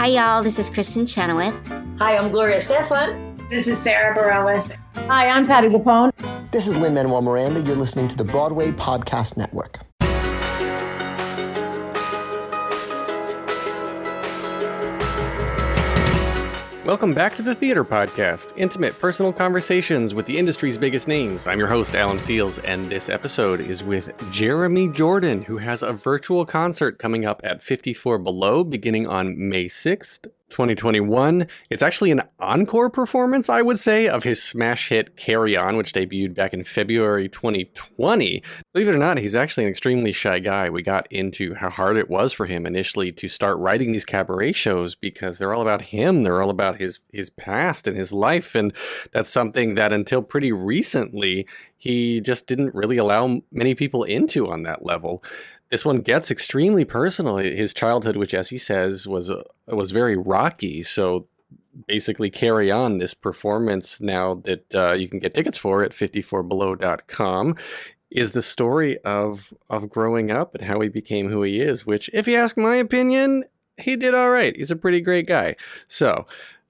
Hi, y'all. This is Kristen Chenoweth. Hi, I'm Gloria Stefan. This is Sarah Bareilles. Hi, I'm Patty Lapone. This is Lin-Manuel Miranda. You're listening to the Broadway Podcast Network. Welcome back to the Theater Podcast, intimate personal conversations with the industry's biggest names. I'm your host, Alan Seals, and this episode is with Jeremy Jordan, who has a virtual concert coming up at 54 Below beginning on May 6th, 2021. It's actually an encore performance, I would say, of his smash hit Carry On, which debuted back in February 2020. Believe it or not, he's actually an extremely shy guy. We got into how hard it was for him initially to start writing these cabaret shows because they're all about him. They're all about his past and his life. And that's something that until pretty recently, he just didn't really allow many people into on that level. This one gets extremely personal. His childhood, which, as he says, was very rocky. So basically, Carry On, this performance now that you can get tickets for at 54below.com, is the story of growing up and how he became who he is, which, if you ask my opinion, he did all right. He's a pretty great guy. So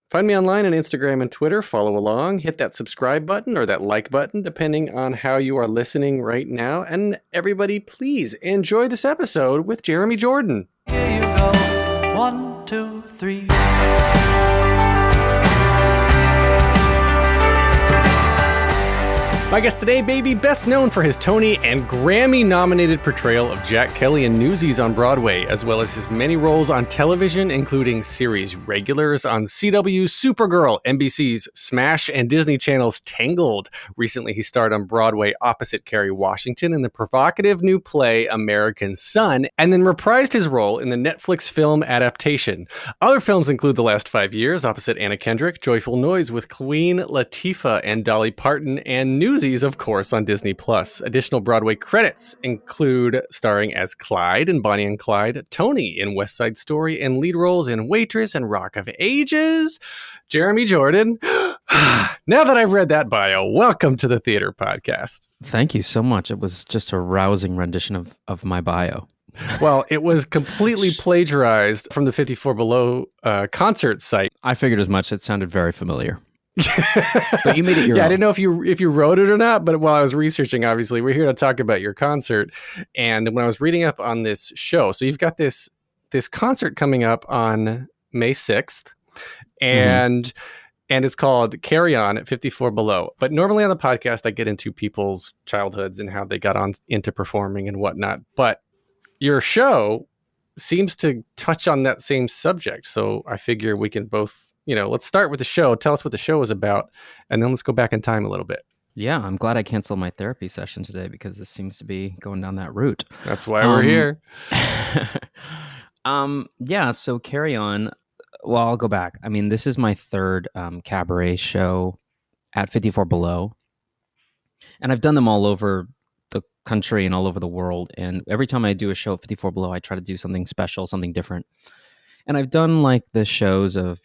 find me online on Instagram and Twitter. Follow along. Hit that subscribe button or that like button, depending on how you are listening right now. And everybody, please enjoy this episode with Jeremy Jordan. Here you go. 1, 2, 3. My guest today, baby, best known for his Tony and Grammy-nominated portrayal of Jack Kelly in Newsies on Broadway, as well as his many roles on television, including series regulars on CW's Supergirl, NBC's Smash, and Disney Channel's Tangled. Recently, he starred on Broadway opposite Kerry Washington in the provocative new play American Son, and then reprised his role in the Netflix film adaptation. Other films include The Last 5 Years opposite Anna Kendrick, Joyful Noise with Queen Latifah and Dolly Parton, and Newsies, of course, on Disney+. Additional Broadway credits include starring as Clyde in Bonnie and Clyde, Tony in West Side Story, and lead roles in Waitress and Rock of Ages. Jeremy Jordan. Now that I've read that bio, welcome to the Theater Podcast. Thank you so much. It was just a rousing rendition of my bio. Well, it was completely plagiarized from the 54 Below concert site. I figured as much. It sounded very familiar. But you made it your own. I didn't know if you wrote it or not, but while I was researching, obviously, we're here to talk about your concert. And when I was reading up on this show, so you've got this concert coming up on May 6th, and it's called Carry On at 54 Below. But normally on the podcast, I get into people's childhoods and how they got on into performing and whatnot. But your show seems to touch on that same subject. So I figure we can both, let's start with the show. Tell us what the show is about, and then let's go back in time a little bit. Yeah, I'm glad I canceled my therapy session today because this seems to be going down that route. That's why we're here. Yeah, so Carry On. Well, I'll go back. I mean, this is my third cabaret show at 54 Below. And I've done them all over the country and all over the world. And every time I do a show at 54 Below, I try to do something special, something different. And I've done like the shows of,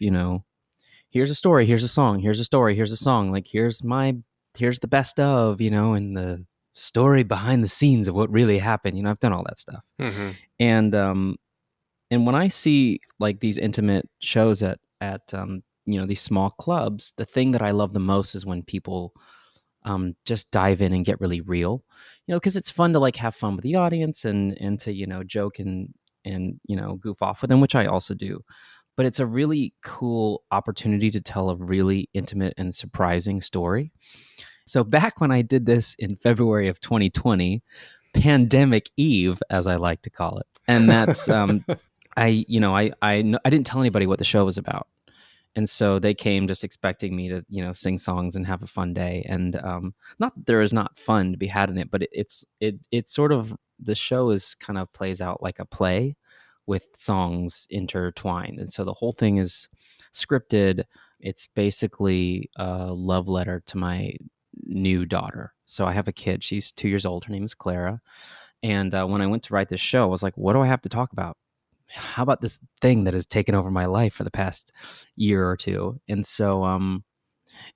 here's a story, here's a song, here's a story, here's a song. Like, here's the best of, and the story behind the scenes of what really happened. I've done all that stuff. Mm-hmm. And when I see like these intimate shows at these small clubs, the thing that I love the most is when people just dive in and get really real, because it's fun to like have fun with the audience and to, joke and goof off with them, which I also do. But it's a really cool opportunity to tell a really intimate and surprising story. So back when I did this in February of 2020, Pandemic Eve, as I like to call it, and that's I didn't tell anybody what the show was about, and so they came just expecting me to sing songs and have a fun day. And not that there is not fun to be had in it, but it's sort of, the show is kind of plays out like a play with songs intertwined. And so the whole thing is scripted. It's basically a love letter to my new daughter. So I have a kid. She's 2 years old. Her name is Clara. And when I went to write this show, I was like, what do I have to talk about? How about this thing that has taken over my life for the past year or two? And so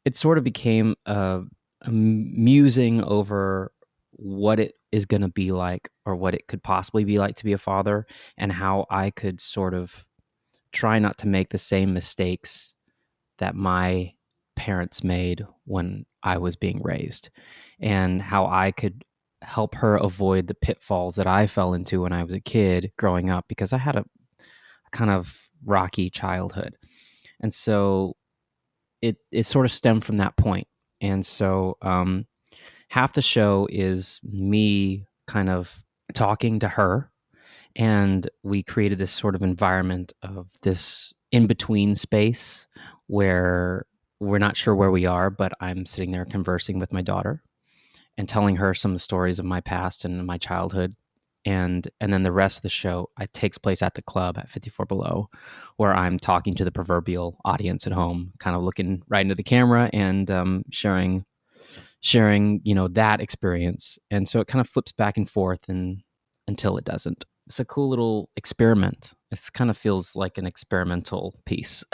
it sort of became a musing over what it is going to be like, or what it could possibly be like to be a father, and how I could sort of try not to make the same mistakes that my parents made when I was being raised, and how I could help her avoid the pitfalls that I fell into when I was a kid growing up, because I had a kind of rocky childhood. And so it sort of stemmed from that point. And so half the show is me kind of talking to her, and we created this sort of environment of this in-between space where we're not sure where we are, but I'm sitting there conversing with my daughter and telling her some stories of my past and my childhood. And then the rest of the show takes place at the club at 54 Below, where I'm talking to the proverbial audience at home, kind of looking right into the camera and sharing that experience. And so it kind of flips back and forth and until it doesn't. It's a cool little experiment. It kind of feels like an experimental piece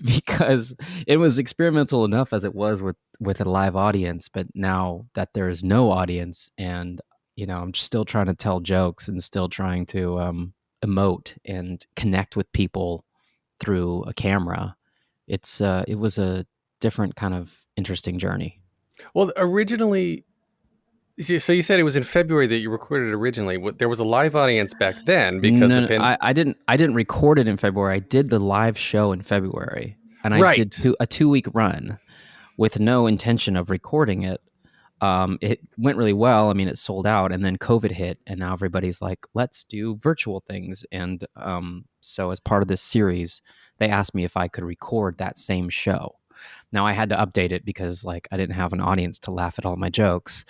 because it was experimental enough as it was with a live audience, but now that there is no audience, and I'm still trying to tell jokes and still trying to emote and connect with people through a camera. It was a different kind of interesting journey. Well, originally, so you said it was in February that you recorded originally. There was a live audience back then because No, I didn't record it in February. I did the live show in February, and I did a 2-week run with no intention of recording it. It went really well. I mean, it sold out, and then COVID hit, and now everybody's like, let's do virtual things. And so as part of this series, they asked me if I could record that same show. Now I had to update it because I didn't have an audience to laugh at all my jokes.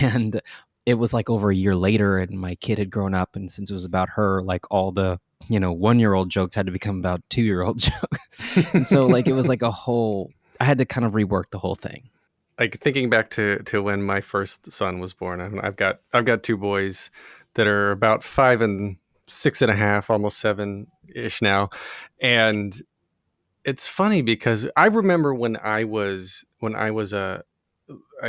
And it was over a year later, and my kid had grown up, and since it was about her, all the 1-year-old jokes had to become about 2-year-old jokes. And so it was a whole, I had to kind of rework the whole thing. Thinking back to when my first son was born, I've got 2 boys that are about 5 and 6.5, almost 7-ish now. And it's funny because I remember when I was I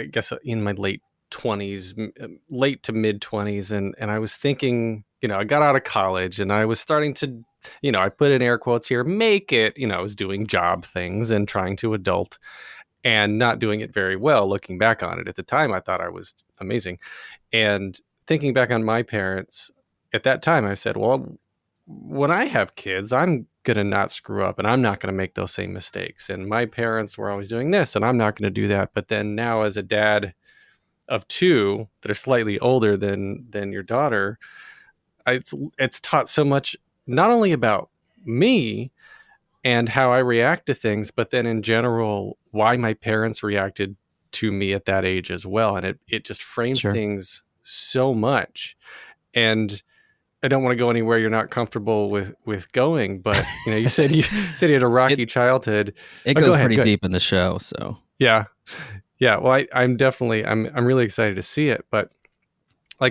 guess in my late 20s, late to mid 20s, and I was thinking, I got out of college and I was starting to, I put in air quotes here, make it, I was doing job things and trying to adult and not doing it very well. Looking back on it at the time, I thought I was amazing. And thinking back on my parents at that time, I said, well, when I have kids, I'm going to not screw up and I'm not going to make those same mistakes. And my parents were always doing this and I'm not going to do that. But then now as a dad of 2 that are slightly older than your daughter, it's taught so much, not only about me and how I react to things, but then in general, why my parents reacted to me at that age as well. And it just frames things so much. And I don't want to go anywhere you're not comfortable with going, but you said you had a rocky childhood. It goes pretty deep in the show, so yeah. Well, I'm really excited to see it. But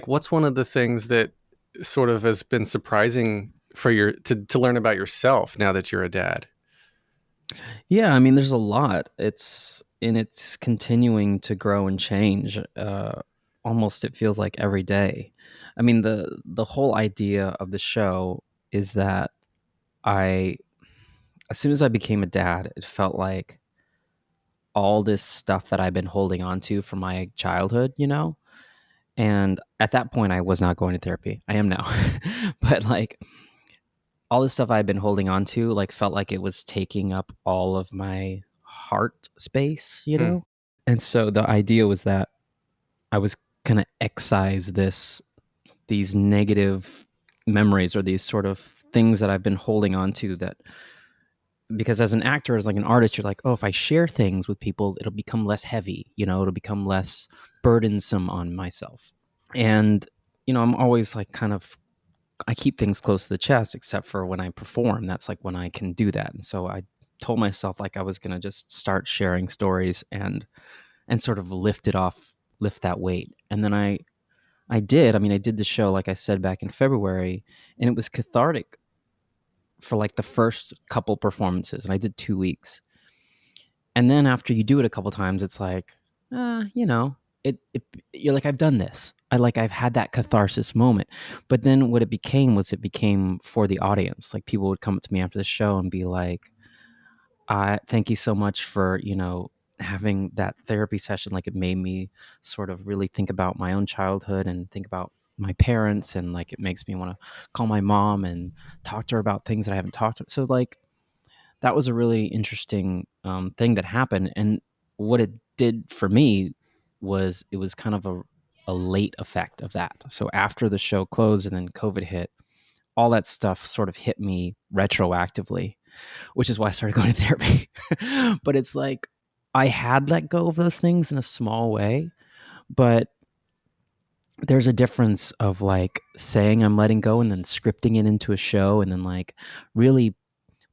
what's one of the things that sort of has been surprising for to learn about yourself now that you're a dad? Yeah, I mean, there's a lot. It's continuing to grow and change. Almost it feels like every day. I mean, the whole idea of the show is that as soon as I became a dad, it felt like all this stuff that I've been holding on to from my childhood, and at that point I was not going to therapy. I am now. But all this stuff I've been holding on to felt like it was taking up all of my heart space, And so the idea was that I was going to excise these negative memories or these sort of things that I've been holding on to, that because as an actor, as an artist, you're like, oh, if I share things with people, it'll become less heavy, it'll become less burdensome on myself. And, I'm always I keep things close to the chest, except for when I perform. That's when I can do that. And so I told myself I was going to just start sharing stories and sort of lift that weight. And then I did. I mean, I did the show, like I said, back in February, and it was cathartic for the first couple performances. And I did 2 weeks. And then after you do it a couple times, it's you're like, I've done this. I've had that catharsis moment. But then what it became for the audience. Like people would come up to me after the show and be like, I thank you so much for, having that therapy session. Like it made me sort of really think about my own childhood and think about my parents, and like it makes me want to call my mom and talk to her about things that I haven't talked to. So like that was a really interesting thing that happened. And what it did for me was it was kind of a late effect of that. So after the show closed and then COVID hit, all that stuff sort of hit me retroactively, which is why I started going to therapy. But it's like I had let go of those things in a small way, but there's a difference of like saying I'm letting go and then scripting it into a show and then like really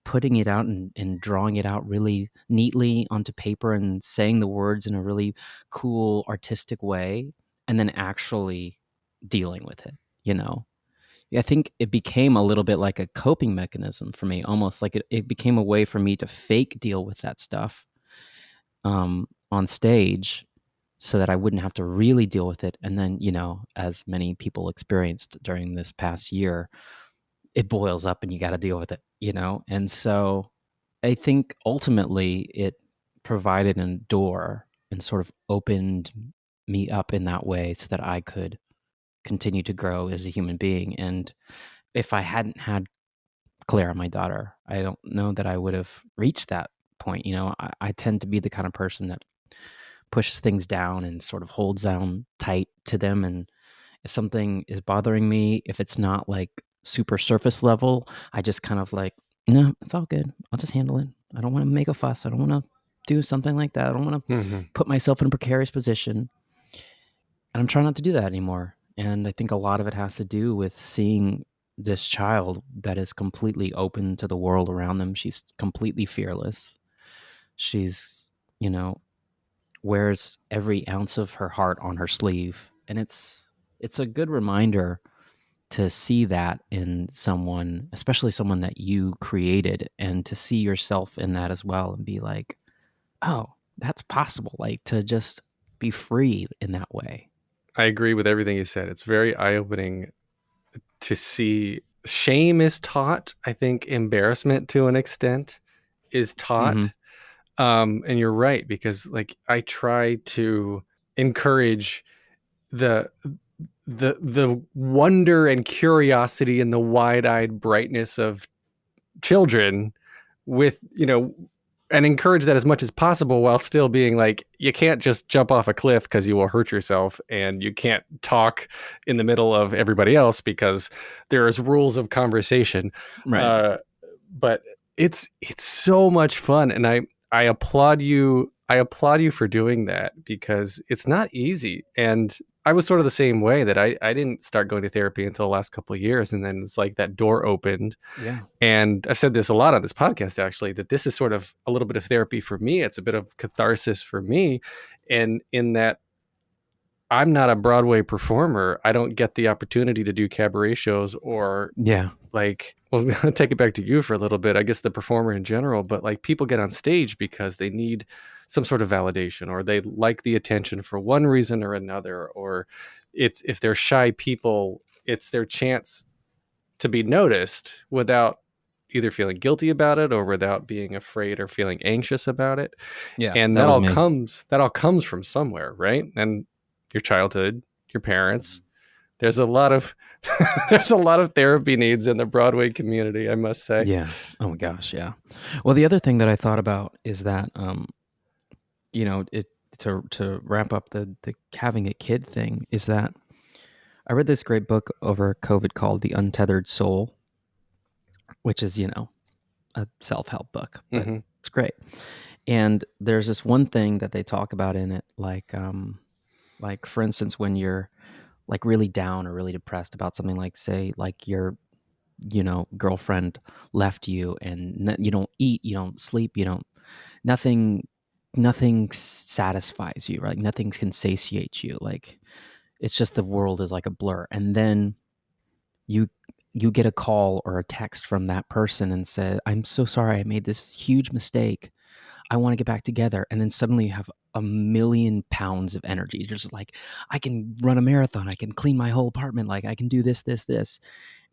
putting it out and drawing it out really neatly onto paper and saying the words in a really cool artistic way and then actually dealing with it, you know? I think it became a little bit like a coping mechanism for me, almost like it became a way for me to fake deal with that stuff on stage so that I wouldn't have to really deal with it. And then, as many people experienced during this past year, it boils up and you got to deal with it, And so I think ultimately it provided a door and sort of opened me up in that way so that I could continue to grow as a human being. And if I hadn't had Clara, my daughter, I don't know that I would have reached that point. I tend to be the kind of person that pushes things down and sort of holds down tight to them. And if something is bothering me, if it's not like super surface level, I just kind of like, no, it's all good. I'll just handle it. I don't want to make a fuss. I don't want to do something like that. I don't want to put myself in a precarious position. And I'm trying not to do that anymore. And I think a lot of it has to do with seeing this child that is completely open to the world around them. She's completely fearless. She's, wears every ounce of her heart on her sleeve. And it's a good reminder to see that in someone, especially someone that you created, and to see yourself in that as well and be like, oh, that's possible. Like to just be free in that way. I agree with everything you said. It's very eye-opening to see shame is taught. I think embarrassment to an extent is taught. And you're right, because like I try to encourage the wonder and curiosity and the wide-eyed brightness of children with, and encourage that as much as possible while still being like, you can't just jump off a cliff because you will hurt yourself, and you can't talk in the middle of everybody else because there's rules of conversation. Right. But it's so much fun, and I applaud you. I applaud you for doing that, because it's not easy. And I was sort of the same way, that I didn't start going to therapy until the last couple of years. And then it's like that door opened. Yeah. And I've said this a lot on this podcast, actually, that this is sort of a little bit of therapy for me. It's a bit of catharsis for me. And in that I'm not a Broadway performer, I don't get the opportunity to do cabaret shows or like, well, I'm going to take it back to you for a little bit, I guess the performer in general, but like people get on stage because they need some sort of validation, or they like the attention for one reason or another, or it's, if they're shy people, it's their chance to be noticed without either feeling guilty about it or without being afraid or feeling anxious about it. Yeah. And that all comes from somewhere, right? And your childhood, your parents. There's a lot of there's a lot of therapy needs in the Broadway community, I must say. Yeah. Oh my gosh. Yeah. Well, the other thing that I thought about is that, to wrap up the having a kid thing, is that I read this great book over COVID called The Untethered Soul, which is, a self-help book, but it's great. And there's this one thing that they talk about in it, like for instance, when you're like really down or really depressed about something, like say like your girlfriend left you, and you don't eat, you don't sleep, nothing satisfies you, right? Nothing can satiate you. Like it's just the world is like a blur. And then you get a call or a text from that person and say, I'm so sorry, I made this huge mistake, I want to get back together. And then suddenly you have a million pounds of energy. You're just like, I can run a marathon. I can clean my whole apartment. Like I can do this, this, this.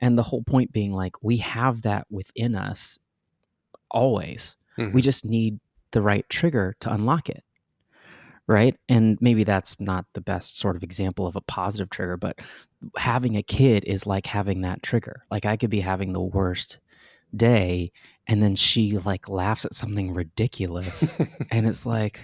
And the whole point being like, we have that within us always. We just need the right trigger to unlock it. Right. And maybe that's not the best sort of example of a positive trigger, but having a kid is like having that trigger. Like I could be having the worst day and then she like laughs at something ridiculous and it's like,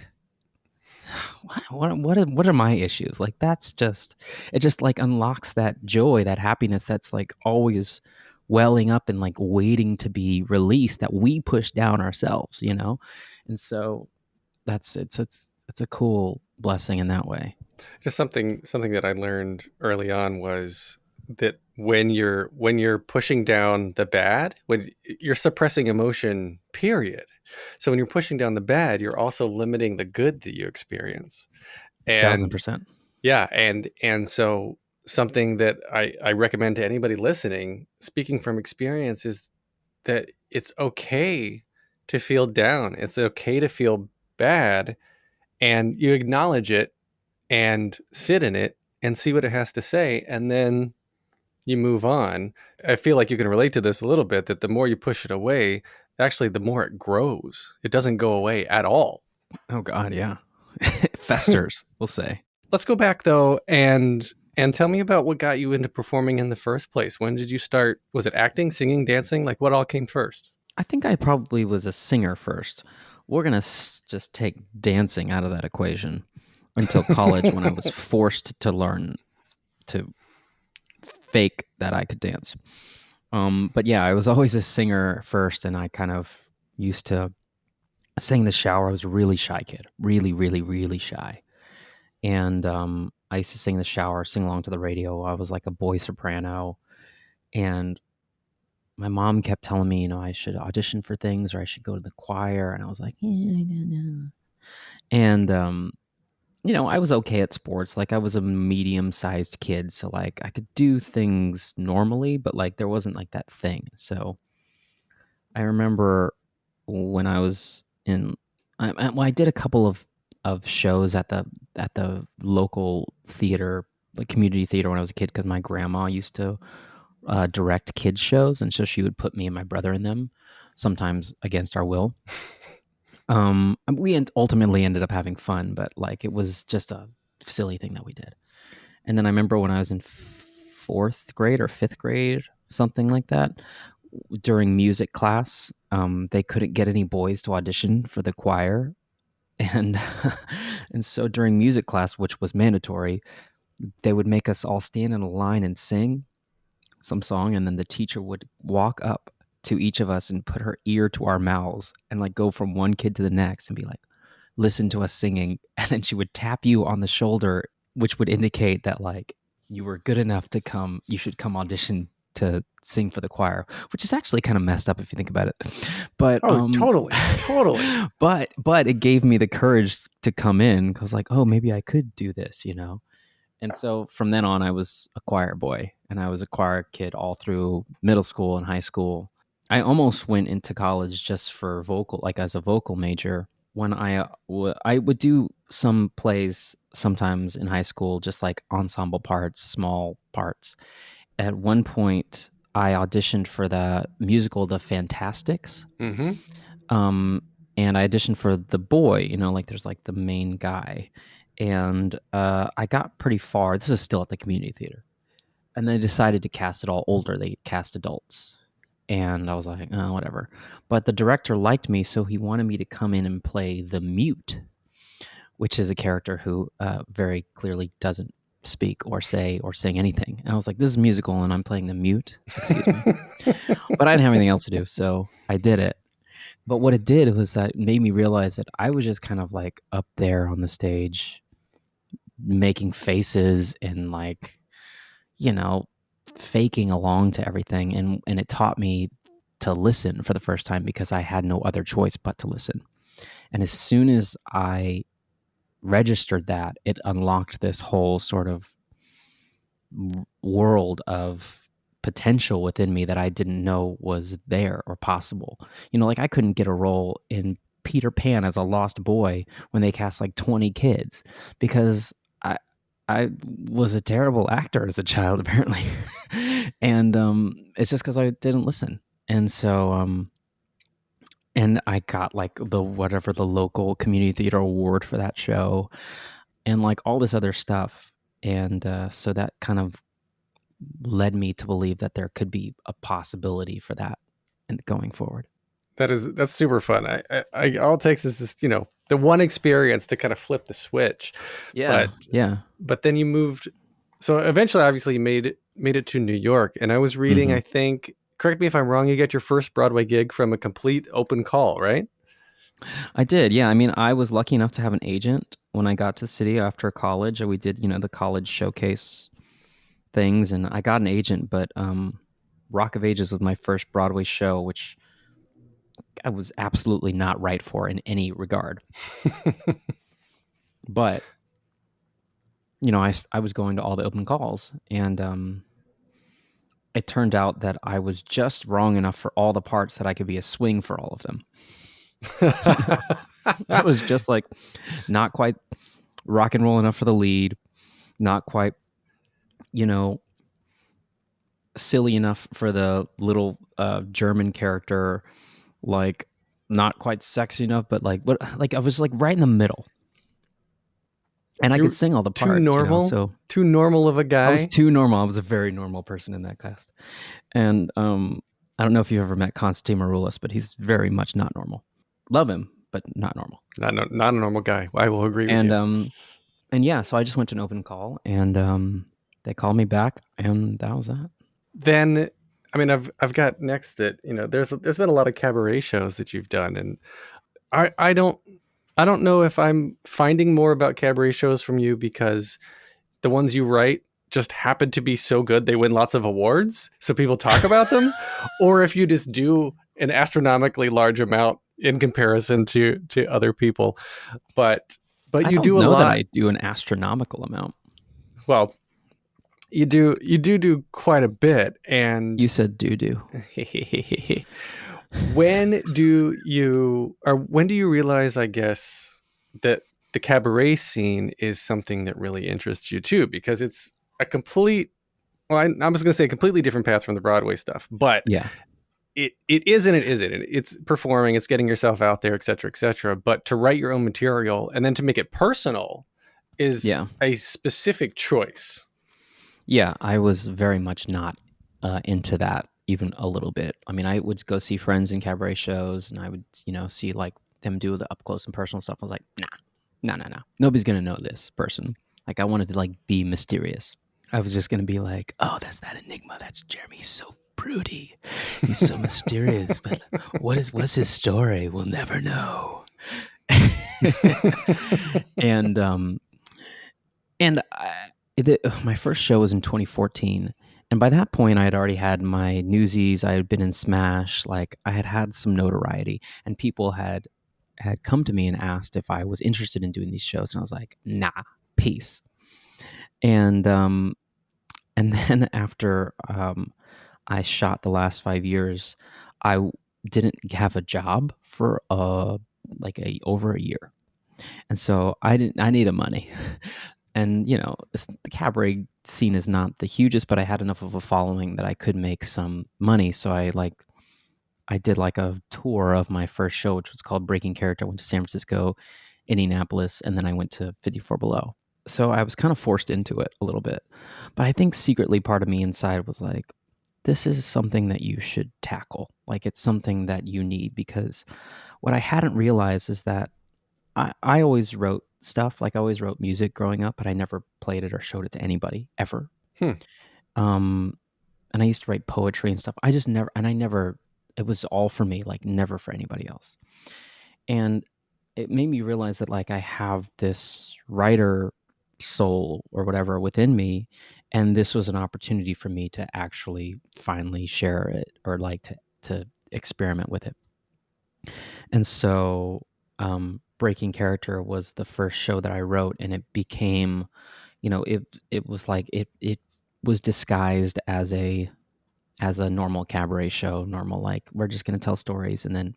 what are my issues? Like that's just, it just like unlocks that joy, that happiness that's like always welling up and like waiting to be released that we push down ourselves, you know? And so it's a cool blessing in that way. Just something that I learned early on was that when you're pushing down the bad, when you're suppressing emotion, period. So when you're pushing down the bad, you're also limiting the good that you experience. And 1000%. yeah, and so something that I recommend to anybody listening, speaking from experience, is that it's okay to feel down. It's okay to feel bad, and you acknowledge it and sit in it and see what it has to say, and then you move on. I feel like you can relate to this a little bit, that the more you push it away, actually the more it grows. It doesn't go away at all. Oh God, yeah. It festers, we'll say. Let's go back though and tell me about what got you into performing in the first place. When did you start? Was it acting, singing, dancing? Like what all came first? I think I probably was a singer first. We're going to just take dancing out of that equation until college when I was forced to learn to fake that I could dance. But yeah, I was always a singer first, and I kind of used to sing in the shower. I was a really shy kid, really, really, really shy. And I used to sing in the shower, sing along to the radio. I was like a boy soprano. And my mom kept telling me, you know, I should audition for things or I should go to the choir. And I was like, no. And, you know, I was okay at sports. Like I was a medium-sized kid. So like I could do things normally, but like there wasn't like that thing. So I remember when I was I did a couple of shows at the local theater, like community theater when I was a kid, because my grandma used to direct kids shows, and so she would put me and my brother in them, sometimes against our will. We ultimately ended up having fun, but like it was just a silly thing that we did. And then I remember when I was in fourth grade or fifth grade, something like that, during music class, they couldn't get any boys to audition for the choir, and and so during music class, which was mandatory, they would make us all stand in a line and sing some song, and then the teacher would walk up to each of us and put her ear to our mouths and like go from one kid to the next and be like, listen to us singing, and then she would tap you on the shoulder, which would indicate that like you were good enough to come, you should come audition to sing for the choir, which is actually kind of messed up if you think about it. But totally. but it gave me the courage to come in, because like, oh, maybe I could do this, you know. And so from then on, I was a choir boy, and I was a choir kid all through middle school and high school. I almost went into college just for vocal, like as a vocal major. When I would do some plays sometimes in high school, just like ensemble parts, small parts. At one point, I auditioned for the musical The Fantasticks. Mm-hmm. And I auditioned for the boy, you know, like there's like the main guy. And I got pretty far. This is still at the community theater. And they decided to cast it all older. They cast adults. And I was like, oh, whatever. But the director liked me, so he wanted me to come in and play the mute, which is a character who very clearly doesn't speak or say or sing anything. And I was like, this is a musical and I'm playing the mute. Excuse me. But I didn't have anything else to do, so I did it. But what it did was that it made me realize that I was just kind of like up there on the stage making faces and like, you know, faking along to everything. And it taught me to listen for the first time, because I had no other choice but to listen. And as soon as I registered that, it unlocked this whole sort of world of potential within me that I didn't know was there or possible. You know, like I couldn't get a role in Peter Pan as a lost boy when they cast like 20 kids, because I was a terrible actor as a child apparently. And it's just because I didn't listen. And so and I got like the local community theater award for that show, and like all this other stuff. And so that kind of led me to believe that there could be a possibility for that and going forward. That's super fun. I all it takes is just, the one experience to kind of flip the switch. Yeah. But then you moved. So eventually, obviously, you made it to New York. And I was reading, I think, correct me if I'm wrong, you got your first Broadway gig from a complete open call, right? I did. Yeah. I mean, I was lucky enough to have an agent when I got to the city after college. We did, the college showcase things, and I got an agent, but Rock of Ages was my first Broadway show, which I was absolutely not right for in any regard. But, I was going to all the open calls, and it turned out that I was just wrong enough for all the parts that I could be a swing for all of them. I was just like not quite rock and roll enough for the lead, not quite, silly enough for the little German character, like not quite sexy enough, but like I was like right in the middle. And I could sing all the parts. Too normal? So too normal of a guy? I was too normal. I was a very normal person in that cast. And I don't know if you've ever met Constantine Maroulis, but he's very much not normal. Love him, but not normal. Not a normal guy. I will agree with you. And yeah, so I just went to an open call, and they called me back, and that was that. Then, I mean, I've got next that, there's been a lot of cabaret shows that you've done, and I don't know if I'm finding more about cabaret shows from you because the ones you write just happen to be so good they win lots of awards, so people talk about them, or if you just do an astronomically large amount in comparison to other people. But you do a lot. That I do an astronomical amount. Well, you do quite a bit, and you said do. When do you realize, I guess, that the cabaret scene is something that really interests you too? Because it's a complete, well, I was going to say a completely different path from the Broadway stuff, but yeah, it is and it isn't. It's performing, it's getting yourself out there, et cetera, et cetera. But to write your own material and then to make it personal is a specific choice. Yeah, I was very much not into that even a little bit. I mean, I would go see friends in cabaret shows, and I would, see like them do the up close and personal stuff. I was like, nah. Nobody's going to know this person. Like, I wanted to like be mysterious. I was just going to be like, oh, that's that enigma. That's Jeremy. He's so broody. He's so mysterious. But what's his story? We'll never know. My first show was in 2014, and by that point I had already had my Newsies. I had been in Smash. Like, I had some notoriety, and people had come to me and asked if I was interested in doing these shows, and I was like, nah, peace. And then after I shot the last 5 years, I didn't have a job for over a year, and so I needed money. And, the cabaret scene is not the hugest, but I had enough of a following that I could make some money. So I did like a tour of my first show, which was called Breaking Character. I went to San Francisco, Indianapolis, and then I went to 54 Below. So I was kind of forced into it a little bit. But I think secretly part of me inside was like, this is something that you should tackle. Like, it's something that you need, because what I hadn't realized is that I always wrote stuff. Like, I always wrote music growing up, but I never played it or showed it to anybody ever. And I used to write poetry and stuff. It was all for me, like never for anybody else. And it made me realize that like I have this writer soul or whatever within me. And this was an opportunity for me to actually finally share it, or like to experiment with it. And so, Breaking Character was the first show that I wrote, and it became, it was like it was disguised as a normal cabaret show, normal, like, we're just going to tell stories. And then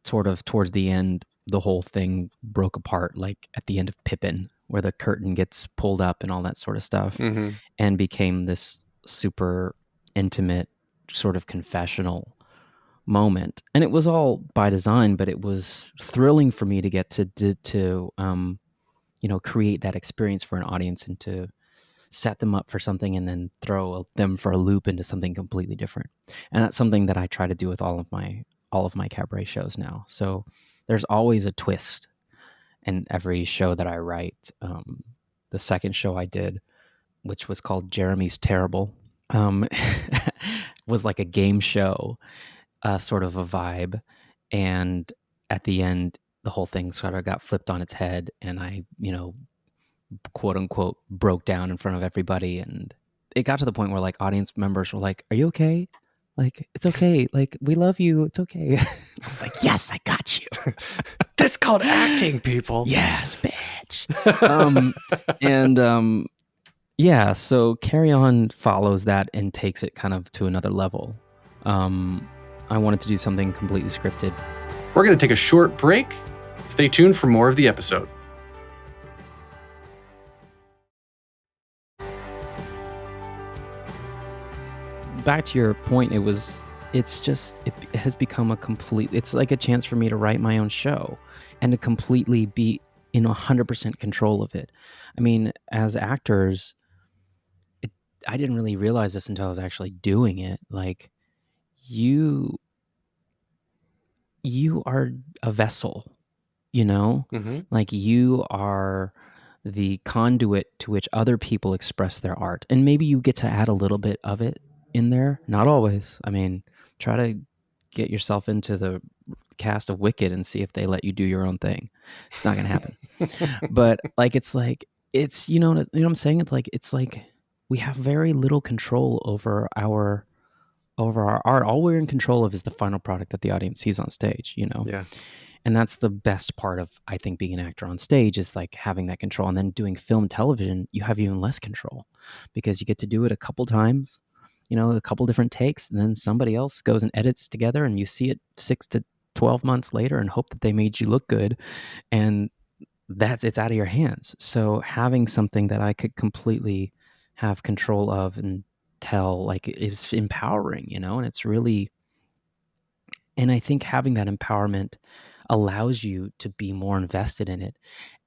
sort of towards the end, the whole thing broke apart, like at the end of Pippin, where the curtain gets pulled up and all that sort of stuff, and became this super intimate sort of confessional moment. And it was all by design, but it was thrilling for me to get to create that experience for an audience and to set them up for something and then throw them for a loop into something completely different. And that's something that I try to do with all of my cabaret shows now. So there's always a twist in every show that I write. The second show I did, which was called Jeremy's Terrible, was like a game show, sort of a vibe. And at the end, the whole thing sort of got flipped on its head, and I, quote unquote, broke down in front of everybody. And it got to the point where like audience members were like, "Are you okay? Like, it's okay. Like, we love you. It's okay." I was like, "Yes, I got you." That's called acting, people. Yes, bitch. Yeah, so Carry On follows that and takes it kind of to another level. I wanted to do something completely scripted. We're going to take a short break. Stay tuned for more of the episode. Back to your point, it has become it's like a chance for me to write my own show and to completely be in 100% control of it. I mean, as actors, I didn't really realize this until I was actually doing it. Like, you are a vessel, like you are the conduit to which other people express their art. And maybe you get to add a little bit of it in there. Not always. I mean, try to get yourself into the cast of Wicked and see if they let you do your own thing. It's not going to happen. But like, it's you know what I'm saying? It's like we have very little control over our art. All we're in control of is the final product that the audience sees on stage, Yeah. And that's the best part of, I think, being an actor on stage, is like having that control. And then doing film, television, you have even less control because you get to do it a couple times, a couple different takes, and then somebody else goes and edits together, and you see it 6 to 12 months later and hope that they made you look good. And it's out of your hands. So having something that I could completely have control of and tell, like, is empowering, and it's really, and I think having that empowerment allows you to be more invested in it,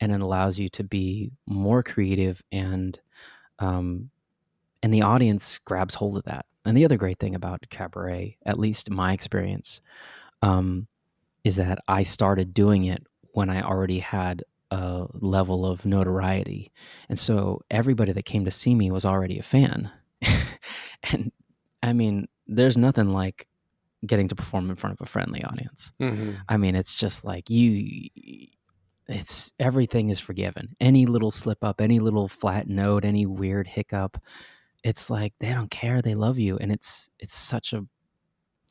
and it allows you to be more creative, and the audience grabs hold of that. And the other great thing about cabaret, at least in my experience, is that I started doing it when I already had a level of notoriety. And so everybody that came to see me was already a fan. And I mean, there's nothing like getting to perform in front of a friendly audience. I mean, it's just like everything is forgiven. Any little slip up, any little flat note, any weird hiccup, it's like they don't care. They love you. And it's such a,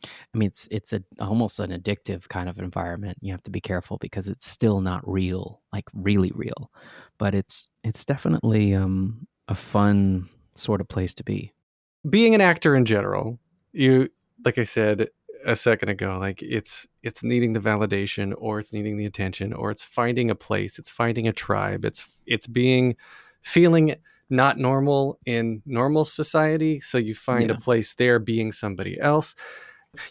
I mean, it's almost an addictive kind of environment. You have to be careful because it's still not real, like really real, but it's definitely a fun sort of place to be. Being an actor in general, you, like I said a second ago, like it's needing the validation, or it's needing the attention, or it's finding a place, it's finding a tribe, it's feeling not normal in normal society, so you find a place there being somebody else.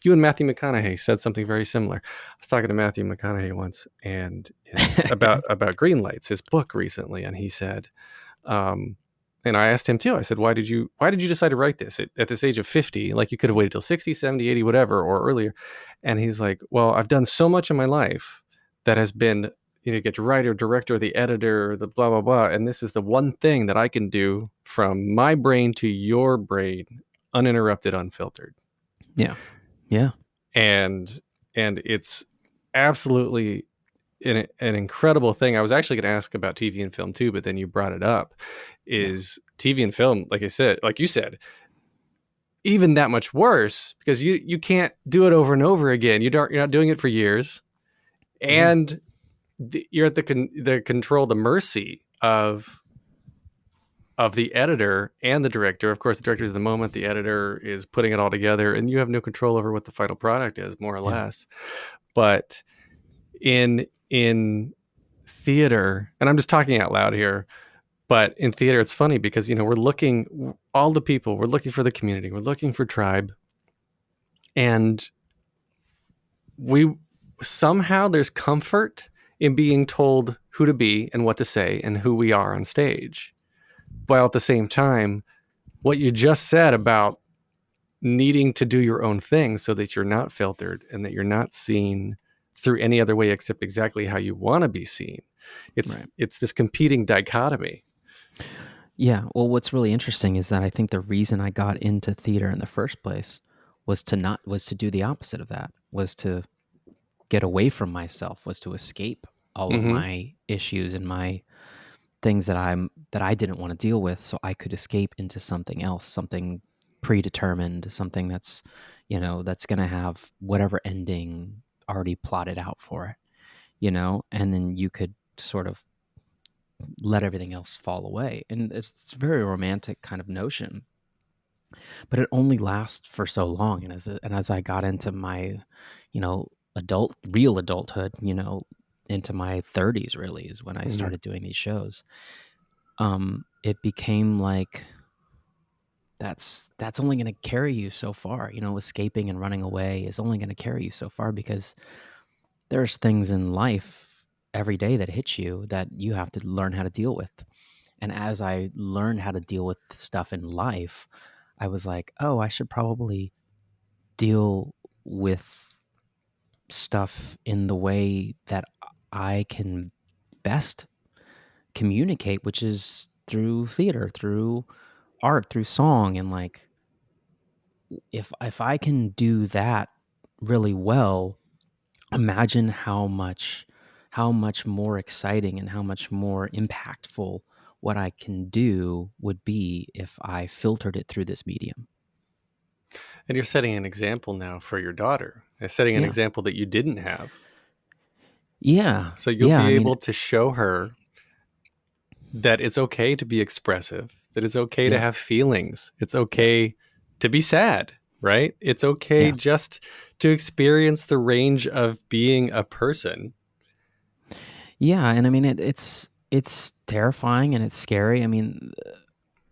You and Matthew McConaughey said something very similar. I was talking to Matthew McConaughey once and about Green Lights, his book recently, and he said, and I asked him too, I said, why did you decide to write this at this age of 50? Like, you could have waited till 60, 70, 80, whatever, or earlier. And he's like, well, I've done so much in my life that has been, get your writer, director, the editor, the blah, blah, blah. And this is the one thing that I can do from my brain to your brain, uninterrupted, unfiltered. Yeah. Yeah. And it's absolutely an incredible thing. I was actually going to ask about TV and film too, but then you brought it up. Is TV and film, like you said, even that much worse, because you can't do it over and over again. You're not doing it for years, and you're at the control, the mercy of the editor and the director. Of course, the director is the moment, the editor is putting it all together, and you have no control over what the final product is, more or less. But in theater, and I'm just talking out loud here, but in theater it's funny because we're looking all the people, we're looking for the community, we're looking for tribe, and we somehow there's comfort in being told who to be and what to say and who we are on stage, while at the same time what you just said about needing to do your own thing so that you're not filtered and that you're not seen through any other way except exactly how you want to be seen. It's this competing dichotomy. Yeah. Well, what's really interesting is that I think the reason I got into theater in the first place was to do the opposite of that, was to get away from myself, was to escape all of Mm-hmm. my issues and my things that I didn't want to deal with, so I could escape into something else, something predetermined, something that's that's going to have whatever ending already plotted out for it, and then you could sort of let everything else fall away. And it's a very romantic kind of notion, but it only lasts for so long. And as I got into my, real adulthood, into my 30s, really is when I started doing these shows. It became like that's only going to carry you so far. Escaping and running away is only going to carry you so far, because there's things in life every day that hit you that you have to learn how to deal with. And as I learned how to deal with stuff in life, I was like, oh, I should probably deal with stuff in the way that I can best communicate, which is through theater, through art, through song. And like, if I can do that really well, imagine how much more exciting and how much more impactful what I can do would be if I filtered it through this medium. And you're setting an example now for your daughter. You're setting an example that you didn't have. Yeah. So you'll be able to show her that it's okay to be expressive, that it's okay to have feelings. It's okay to be sad, right? It's okay just to experience the range of being a person. Yeah. And I mean, it's terrifying and it's scary. I mean,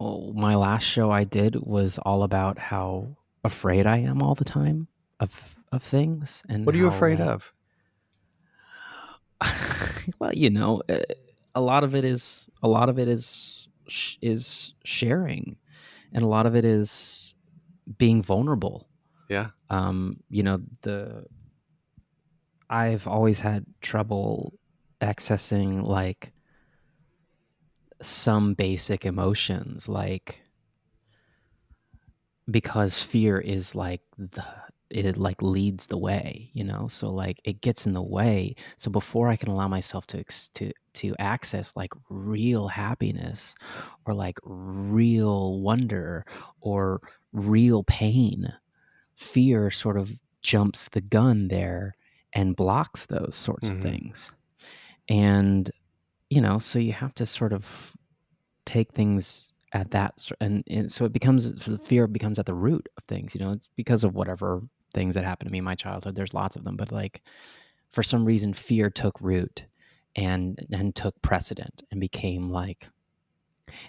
my last show I did was all about how afraid I am all the time of things. And what are you afraid of? Well, a lot of it is sharing, and a lot of it is being vulnerable. Yeah. I've always had trouble accessing like some basic emotions, like, because fear is like it like leads the way, so like it gets in the way. So before I can allow myself to access like real happiness or like real wonder or real pain, fear sort of jumps the gun there and blocks those sorts of things. And so you have to sort of take things at that, and so it becomes, the fear becomes at the root of things. It's because of whatever things that happened to me in my childhood. There's lots of them, but like for some reason fear took root and took precedent and became like,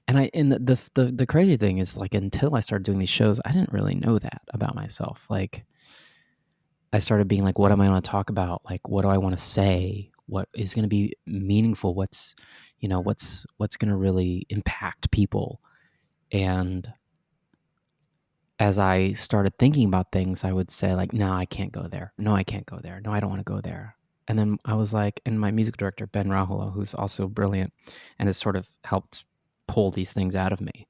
and the crazy thing is, like, until I started doing these shows, I didn't really know that about myself. Like, I started being like, what am I going to talk about? Like, what do I want to say? What is going to be meaningful? What's going to really impact people? And as I started thinking about things, I would say like, no, I can't go there. No, I can't go there. No, I don't want to go there. And then I was like, and my music director, Ben Rahula, who's also brilliant and has sort of helped pull these things out of me,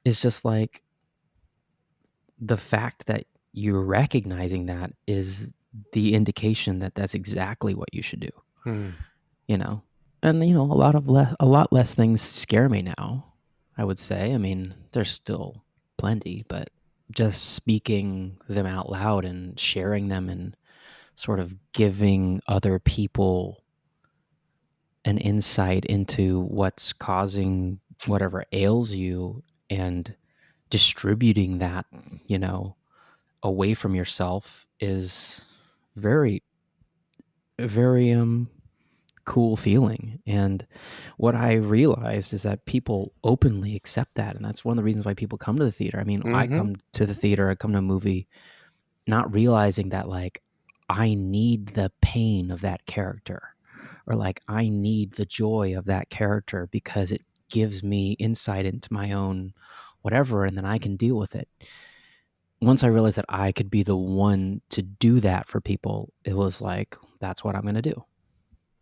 is just like, the fact that you're recognizing that is the indication that that's exactly what you should do. And a lot less things scare me now, I would say. I mean, there's still plenty, but just speaking them out loud and sharing them and sort of giving other people an insight into what's causing whatever ails you and distributing that, away from yourself is very, a very cool feeling. And what I realized is that people openly accept that, and that's one of the reasons why people come to the theater. I mean, I come to the theater, I come to a movie not realizing that like I need the pain of that character, or like I need the joy of that character because it gives me insight into my own whatever, and then I can deal with it. Once I realized that I could be the one to do that for people, it was like, that's what I'm going to do.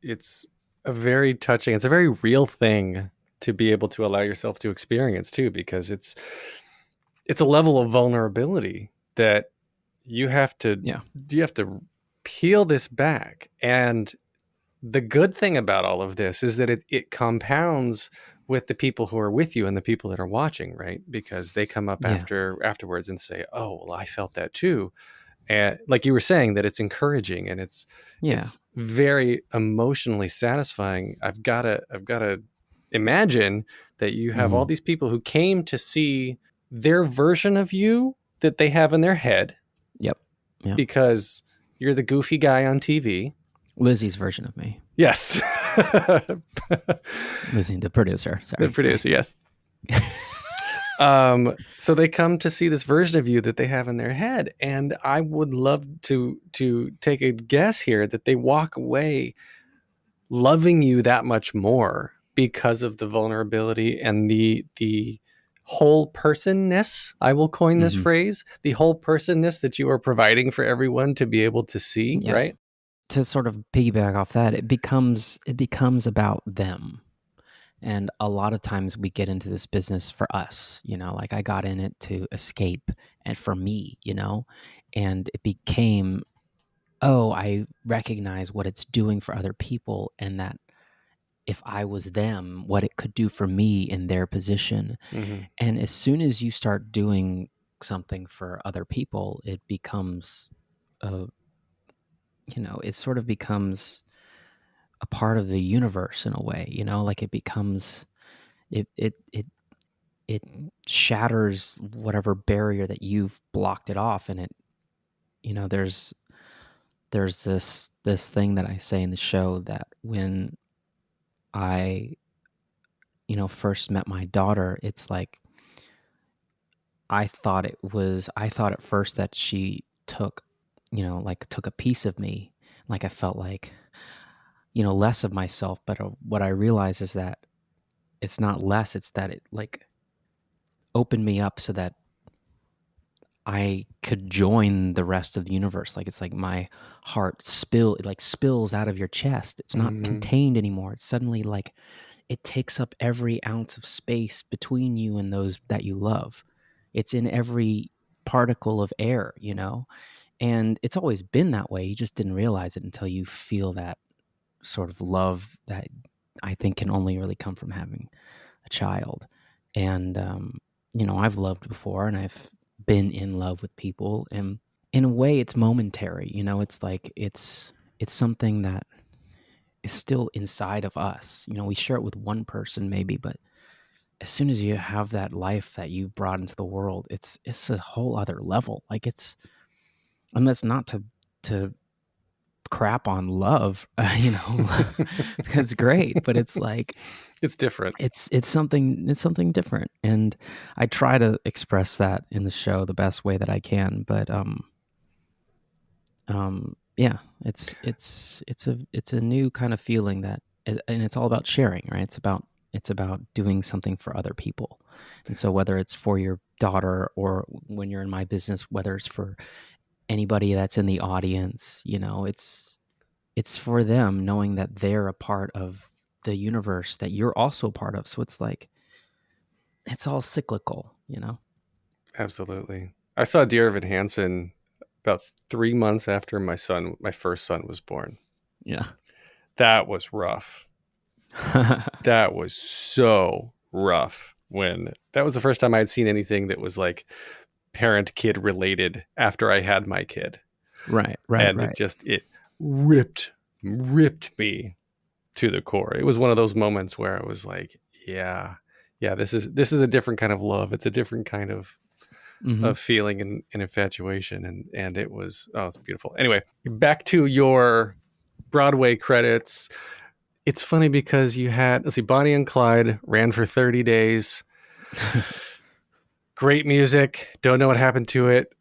It's a very touching, it's a very real thing to be able to allow yourself to experience too, because it's a level of vulnerability that you have to peel this back. And the good thing about all of this is that it compounds with the people who are with you and the people that are watching, right? Because they come up afterwards and say, oh, well, I felt that too. And like you were saying, that it's encouraging and it's very emotionally satisfying. I've got to imagine that you have all these people who came to see their version of you that they have in their head. Yep. Because you're the goofy guy on TV. Lizzie's version of me. Yes. Lizzie, the producer. Sorry. The producer, yes. So they come to see this version of you that they have in their head. And I would love to take a guess here that they walk away loving you that much more because of the vulnerability and the whole personness. I will coin this phrase, the whole personness that you are providing for everyone to be able to see, right? To sort of piggyback off that, it becomes about them. And a lot of times we get into this business for us, like I got in it to escape and for me, and it became, I recognize what it's doing for other people, and that if I was them, what it could do for me in their position. And as soon as you start doing something for other people, it becomes it sort of becomes a part of the universe in a way, like it becomes, it shatters whatever barrier that you've blocked it off. And it, there's this thing that I say in the show that when I, first met my daughter, it's like, I thought at first that she took a piece of me. Like I felt like, less of myself. But what I realize is that it's not less. It's that it like opened me up so that I could join the rest of the universe. Like it's like my heart spills out of your chest. It's not contained anymore. It's suddenly like it takes up every ounce of space between you and those that you love. It's in every particle of air, and it's always been that way. You just didn't realize it until you feel that sort of love that I think can only really come from having a child. And, I've loved before, and I've been in love with people, and in a way it's momentary, it's like, it's something that is still inside of us. We share it with one person maybe, but as soon as you have that life that you brought into the world, it's a whole other level. Like and that's not to crap on love, because it's great, but it's like, it's different. It's something different. And I try to express that in the show the best way that I can. But, it's a new kind of feeling that, and it's all about sharing, right? It's about doing something for other people. And so whether it's for your daughter, or when you're in my business, whether it's for anybody that's in the audience, it's for them, knowing that they're a part of the universe that you're also part of. So it's like, it's all cyclical, Absolutely. I saw Dear Evan Hansen about 3 months after my first son was born. Yeah. That was rough. That was so rough. When that was the first time I'd seen anything that was like parent-kid related after I had my kid. Right. And it ripped me to the core. It was one of those moments where I was like, yeah, this is a different kind of love. It's a different kind of feeling and infatuation. And it was, it's beautiful. Anyway, back to your Broadway credits. It's funny because you had, let's see, Bonnie and Clyde ran for 30 days. Great music. Don't know what happened to it.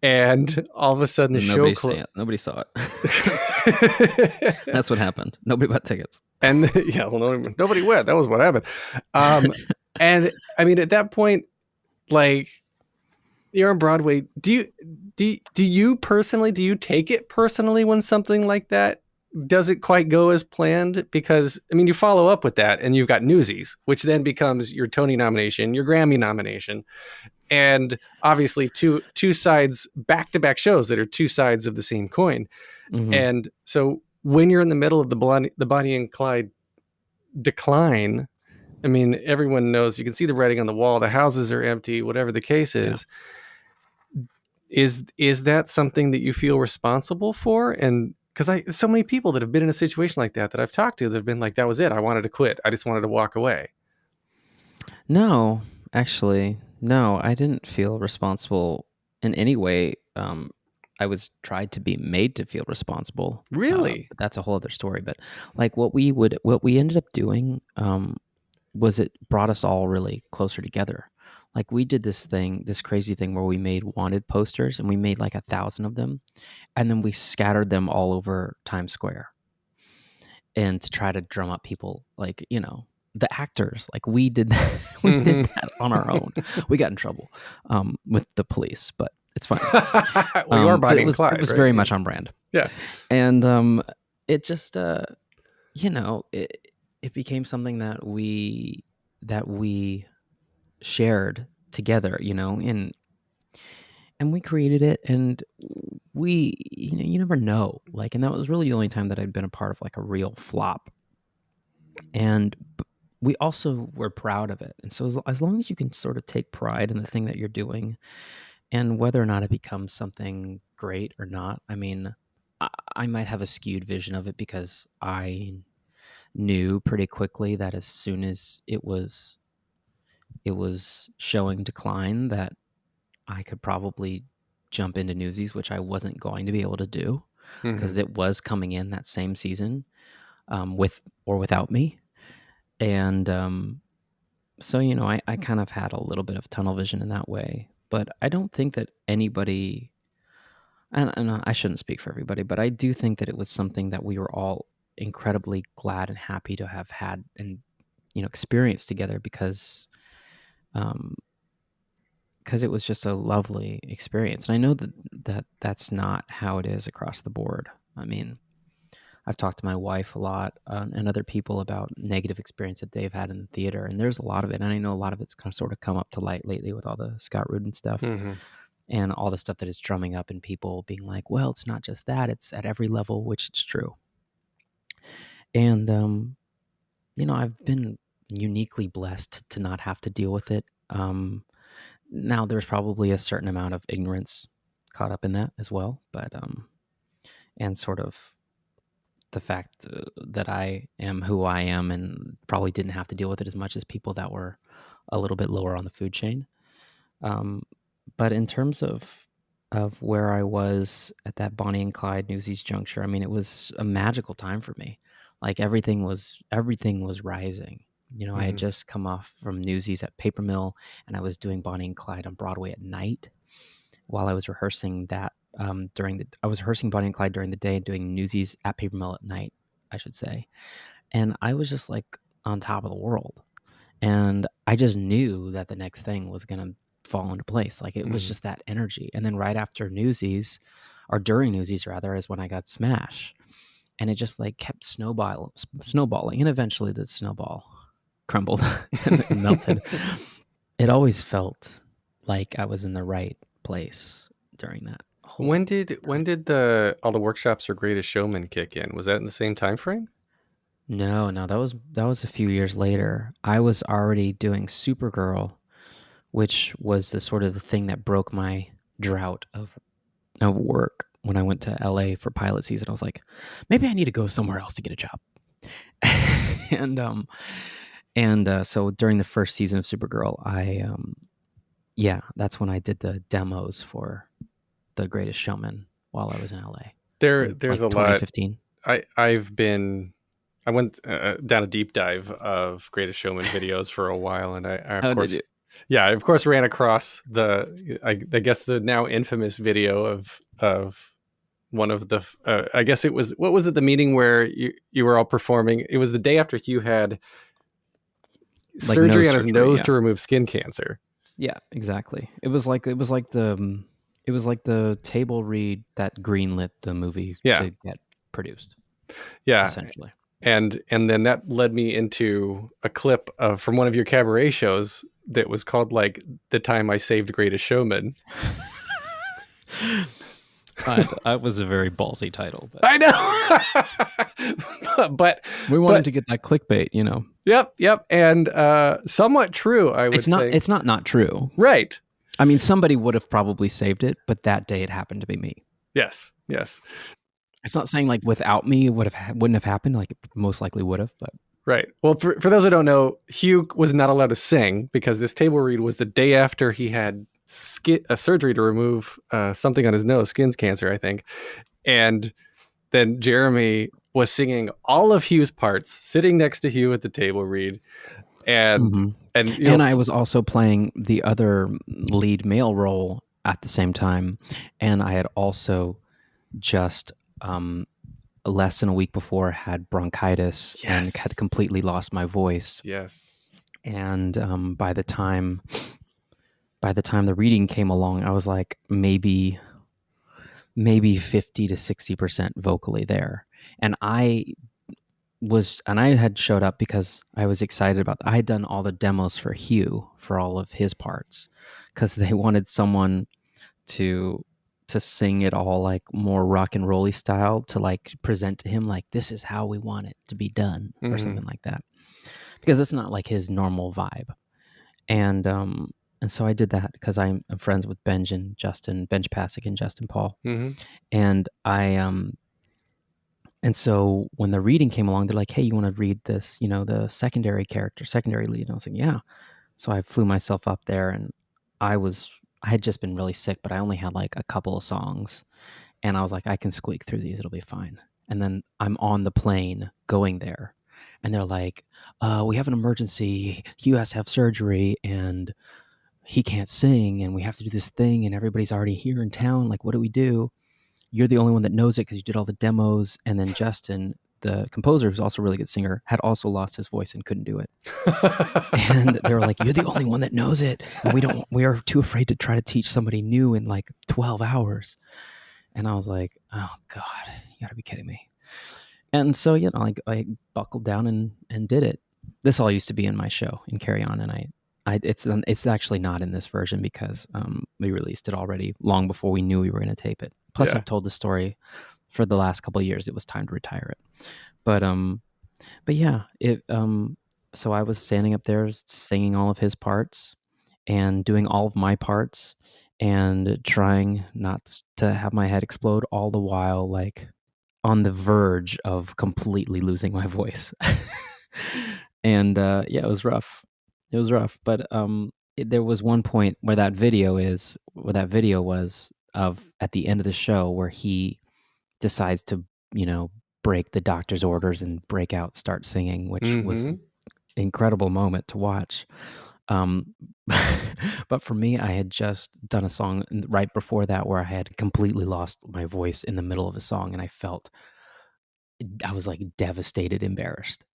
And all of a sudden the show nobody saw it. That's what happened. Nobody bought tickets. And yeah, well, nobody went. That was what happened. And I mean, at that point, like, you're on Broadway. Do you personally, do you take it personally when something like that doesn't quite go as planned? Because I mean, you follow up with that and you've got Newsies, which then becomes your Tony nomination, your Grammy nomination. And obviously two sides, back-to-back shows that are two sides of the same coin. Mm-hmm. And so when you're in the middle of the Bonnie and Clyde decline, I mean, everyone knows, you can see the writing on the wall, the houses are empty, whatever the case is. Yeah. Is that something that you feel responsible for? And because so many people that have been in a situation like that I've talked to, that have been like, that was it. I wanted to quit. I just wanted to walk away. No, actually, no, I didn't feel responsible in any way. I was tried to be made to feel responsible. Really? But that's a whole other story. But like what we ended up doing was it brought us all really closer together. Like we did this crazy thing where we made wanted posters, and we made like 1,000 of them, and then we scattered them all over Times Square, and to try to drum up people, like, you know, the actors. Like we did that, did that on our own. We got in trouble with the police, but it's fine. Well, you are Bonnie and Clyde, it was right? very much on brand. Yeah. And it just you know, it became something that we shared together, you know, and we created it, and we, you know, you never know, like, and that was really the only time that I'd been a part of like a real flop. And we also were proud of it. And so as long as you can sort of take pride in the thing that you're doing, and whether or not it becomes something great or not, I mean, I might have a skewed vision of it because I knew pretty quickly that as soon as it was showing decline, that I could probably jump into Newsies, which I wasn't going to be able to do because it was coming in that same season, with or without me. And so, you know, I kind of had a little bit of tunnel vision in that way. But I don't think that anybody, and I shouldn't speak for everybody, but I do think that it was something that we were all incredibly glad and happy to have had and, you know, experienced together, because it was just a lovely experience. And I know that's not how it is across the board. I mean, I've talked to my wife a lot and other people about negative experience that they've had in the theater, and there's a lot of it. And I know a lot of it's kind of sort of come up to light lately with all the Scott Rudin stuff and all the stuff that is drumming up in people being like, well, it's not just that, it's at every level, which it's true. And, you know, I've been uniquely blessed to not have to deal with it. Now there's probably a certain amount of ignorance caught up in that as well, but, and sort of the fact that I am who I am and probably didn't have to deal with it as much as people that were a little bit lower on the food chain. But in terms of where I was at that Bonnie and Clyde Newsies juncture, I mean, it was a magical time for me. Like everything was rising. You know, I had just come off from Newsies at Paper Mill, and I was doing Bonnie and Clyde on Broadway at night while I was rehearsing that. I was rehearsing Bonnie and Clyde during the day and doing Newsies at Paper Mill at night, I should say. And I was just like on top of the world. And I just knew that the next thing was going to fall into place. Like it was just that energy. And then right after Newsies, or during Newsies rather, is when I got Smash. And it just like kept snowballing. And eventually the snowball crumbled and melted. It always felt like I was in the right place during that. When did all the workshops for Greatest Showman kick in? Was that in the same time frame? No, that was a few years later. I was already doing Supergirl, which was the sort of the thing that broke my drought of work when I went to LA for pilot season. I was like, maybe I need to go somewhere else to get a job. So during the first season of Supergirl, that's when I did the demos for The Greatest Showman while I was in LA. There's like a lot I went down a deep dive of Greatest Showman videos for a while, and I of How did course, you? yeah, I of course ran across I guess the now infamous video of one of the I guess it was, what was it, the meeting where you were all performing? It was the day after Hugh had Like surgery nose on his surgery, nose yeah. to remove skin cancer. Yeah, exactly. It was like the table read that greenlit the movie Yeah, to get produced, yeah, essentially. and then that led me into a clip from one of your cabaret shows that was called like "The Time I Saved Greatest Showman." That was a very ballsy title, but I know, but we wanted to get that clickbait, you know. yep, and somewhat true, I would It's not. think. It's not true. Right. I mean, somebody would have probably saved it, but that day it happened to be me. Yes. It's not saying like without me it wouldn't have happened. Like it most likely would have, but Right. Well, for those who don't know, Hugh was not allowed to sing because this table read was the day after he had a surgery to remove something on his nose, skin cancer, I think. And then Jeremy was singing all of Hugh's parts, sitting next to Hugh at the table read, and and I was also playing the other lead male role at the same time, and I had also just less than a week before had bronchitis and had completely lost my voice. Yes. And by the time the reading came along, I was like maybe 50 to 60% vocally there, and I had showed up because I was excited about I had done all the demos for Hugh for all of his parts because they wanted someone to sing it all like more rock and rolly style, to like present to him like this is how we want it to be done or something like that, because it's not like his normal vibe. And so I did that because I'm friends with Benj Pasek and Justin Paul. And and so when the reading came along, they're like, hey, you want to read this, you know, the secondary lead? And I was like, yeah. So I flew myself up there, and I had just been really sick, but I only had like a couple of songs, and I was like, I can squeak through these, it'll be fine. And then I'm on the plane going there, and they're like, we have an emergency, Hugh has to have surgery, and he can't sing, and we have to do this thing, and everybody's already here in town, like what do we do? You're the only one that knows it because you did all the demos. And then Justin, the composer, who's also a really good singer, had also lost his voice and couldn't do it. And they were like, you're the only one that knows it, and we are too afraid to try to teach somebody new in like 12 hours. And I was like, oh God, you gotta be kidding me. And so, you know, I buckled down and did it. This all used to be in my show in Carry On, and it's actually not in this version because we released it already long before we knew we were going to tape it. Plus, I've told the story for the last couple of years. It was time to retire it, but yeah, so I was standing up there singing all of his parts and doing all of my parts and trying not to have my head explode, all the while like on the verge of completely losing my voice. And yeah, it was rough. But there was one point where that video was of at the end of the show where he decides to, you know, break the doctor's orders and break out, start singing, which was an incredible moment to watch. But for me, I had just done a song right before that where I had completely lost my voice in the middle of a song, and I was like devastated, embarrassed.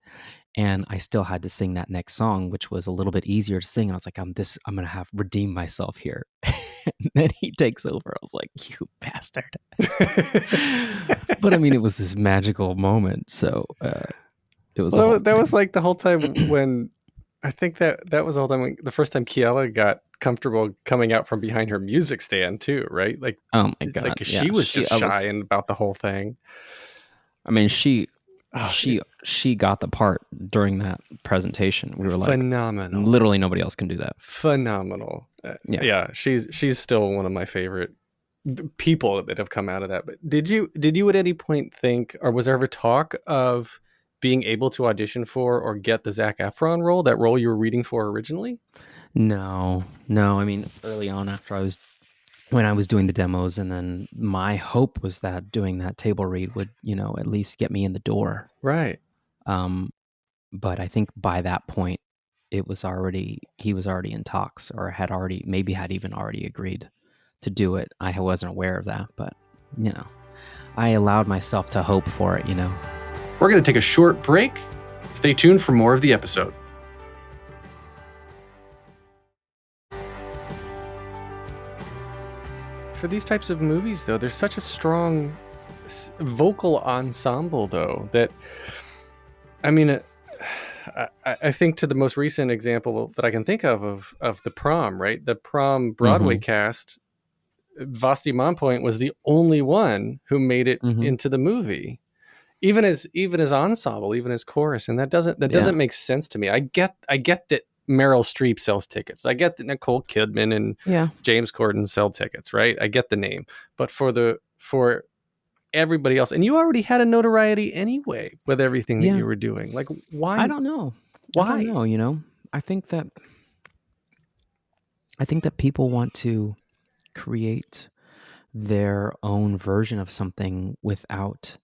And I still had to sing that next song, which was a little bit easier to sing. And I was like, I'm going to have redeemed myself here. And then he takes over. I was like, you bastard. But I mean, it was this magical moment. So it was. Well, that was like the whole time when I think that was the whole time when the first time Kiela got comfortable coming out from behind her music stand too, right? Like, oh my God. Like she was just shy about the whole thing. I mean, she got the part during that presentation. We were like, phenomenal. Literally nobody else can do that. Phenomenal. Yeah, she's still one of my favorite people that have come out of that. But did you at any point think, or was there ever talk of being able to audition for or get the Zac Efron role, that role you were reading for originally? No. I mean, early on after I was when I was doing the demos, and then my hope was that doing that table read would, at least get me in the door. Right. But I think by that point, he was already in talks, or had even already agreed to do it. I wasn't aware of that, but I allowed myself to hope for it. We're going to take a short break. Stay tuned for more of the episode. For these types of movies, though, there's such a strong vocal ensemble, though, that, I mean, I think to the most recent example that I can think of The Prom, right? The Prom Broadway cast, Vasti Monpoint was the only one who made it into the movie, even as ensemble, even as chorus, and that doesn't make sense to me. I get that Meryl Streep sells tickets. I get that Nicole Kidman and James Corden sell tickets, right? I get the name, but for everybody else, and you already had a notoriety anyway with everything that you were doing. Like, why? I don't know. Why? I don't know. I think that people want to create their own version of something without,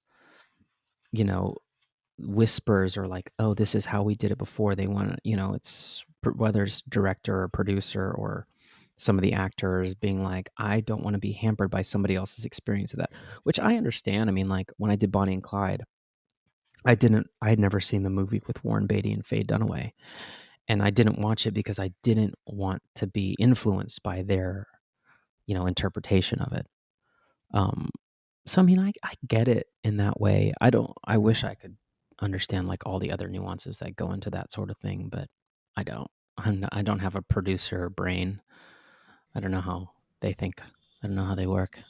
whispers, or like, oh, this is how we did it before. They want to, it's whether it's director or producer or some of the actors being like, I don't want to be hampered by somebody else's experience of that, which I understand. I mean, like when I did Bonnie and Clyde, I had never seen the movie with Warren Beatty and Faye Dunaway, and I didn't watch it because I didn't want to be influenced by their, interpretation of it. So I mean, I get it in that way. I wish I could understand like all the other nuances that go into that sort of thing, but I don't. I don't have a producer brain. I don't know how they think. I don't know how they work.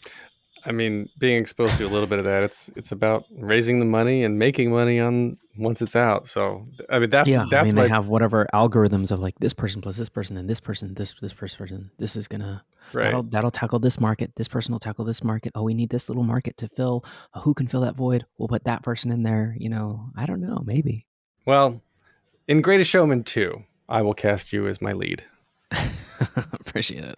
I mean, being exposed to a little bit of that, it's about raising the money and making money on once it's out. So I mean, that's they have whatever algorithms of like this person plus this person and this person, this person. This is gonna that'll tackle this market. This person will tackle this market. Oh, we need this little market to fill. Who can fill that void? We'll put that person in there. I don't know. Maybe. Well, in Greatest Showman 2, I will cast you as my lead. Appreciate it.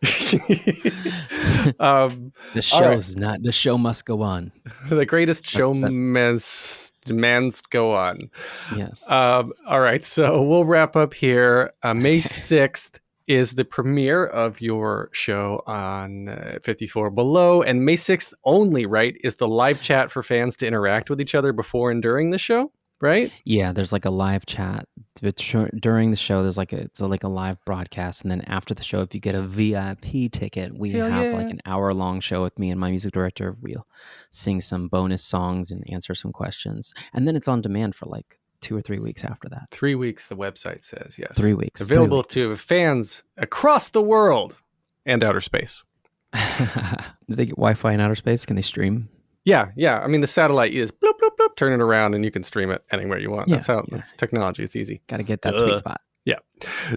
The show must go on. The Greatest Showman's go on. Yes. All right, so we'll wrap up here. May 6th is the premiere of your show on 54 Below, and May 6th only, right, is the live chat for fans to interact with each other before and during the show, right? Yeah, there's like a live chat during the show. There's like a live broadcast, and then after the show, if you get a VIP ticket, we have like an hour-long show with me and my music director. We'll sing some bonus songs and answer some questions, and then it's on demand for like 2 or 3 weeks after that. 3 weeks, the website says. Yes, 3 weeks. Available to fans across the world and outer space. Do they get Wi-Fi in outer space? Can they stream? Yeah. I mean, the satellite is bloop, bloop, bloop, turn it around and you can stream it anywhere you want. That's how it's technology. It's easy. Got to get that sweet spot. Yeah.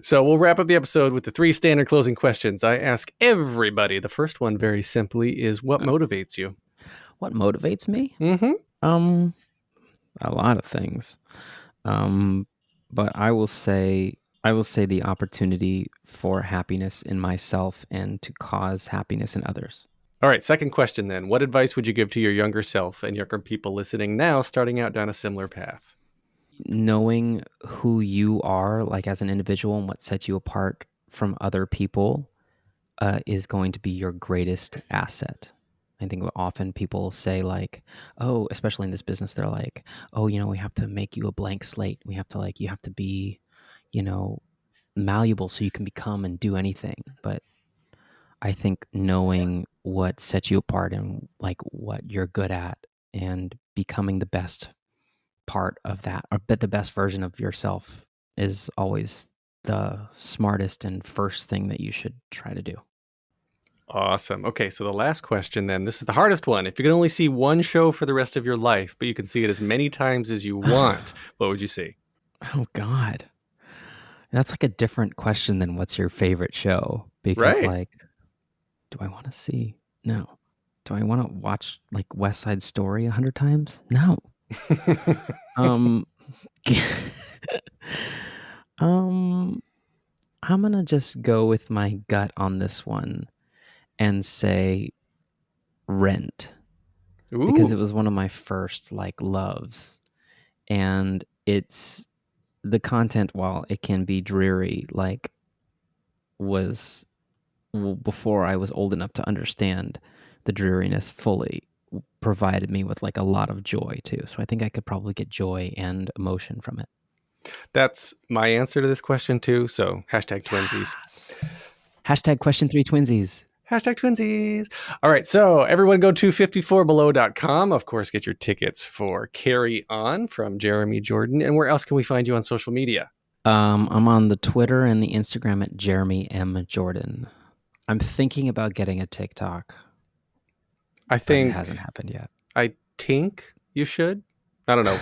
So we'll wrap up the episode with the 3 standard closing questions I ask everybody. The first one, very simply, is what motivates you? What motivates me? Mm-hmm. A lot of things. But I will say the opportunity for happiness in myself and to cause happiness in others. All right, second question then. What advice would you give to your younger self and younger people listening now, starting out down a similar path? Knowing who you are, like as an individual, and what sets you apart from other people is going to be your greatest asset. I think often people say like, oh, especially in this business, they're like, oh, we have to make you a blank slate. We have to you have to be, malleable so you can become and do anything. But I think knowing what sets you apart and like what you're good at and becoming the best part of that, or the best version of yourself, is always the smartest and first thing that you should try to do. Awesome. Okay, so the last question then. This is the hardest one. If you could only see one show for the rest of your life, but you can see it as many times as you want, what would you see? Oh, God. That's like a different question than what's your favorite show. Because like, do I want to see? No. Do I want to watch like West Side Story 100 times? No. I'm going to just go with my gut on this one and say Rent, Ooh. because it was one of my first like loves, and it's the content, while it can be dreary, like was before I was old enough to understand the dreariness fully, provided me with like a lot of joy too. So I think I could probably get joy and emotion from it. That's my answer to this question too. So hashtag twinsies. Hashtag question 3 twinsies. Hashtag twinsies. All right. So everyone go to 54below.com. Of course, get your tickets for Carry On from Jeremy Jordan. And where else can we find you on social media? I'm on the Twitter and the Instagram at Jeremy M. Jordan. I'm thinking about getting a TikTok. I think it hasn't happened yet. I think you should. I don't know.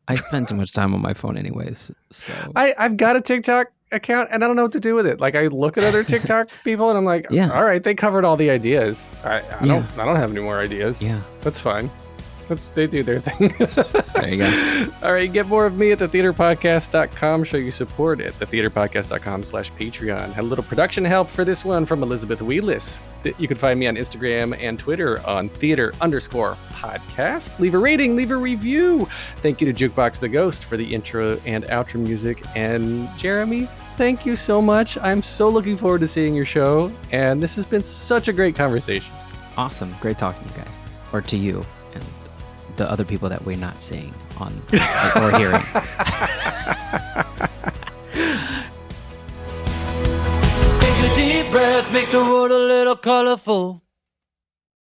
I spend too much time on my phone anyways. So I've got a TikTok account and I don't know what to do with it. Like I look at other TikTok people and I'm like, Yeah. all right, they covered all the ideas. I don't have any more ideas. Yeah. That's fine. They do their thing. There you go. All right, get more of me at thetheaterpodcast.com. Show your support at thetheaterpodcast.com/Patreon. Had a little production help for this one from Elizabeth Wheelis. You can find me on Instagram and Twitter on theater_podcast. Leave a rating, leave a review. Thank you to Jukebox the Ghost for the intro and outro music. And Jeremy, thank you so much. I'm so looking forward to seeing your show. And this has been such a great conversation. Awesome. Great talking to you guys. Or to you and the other people that we're not seeing on or hearing. Take a deep breath, make the world a little colorful.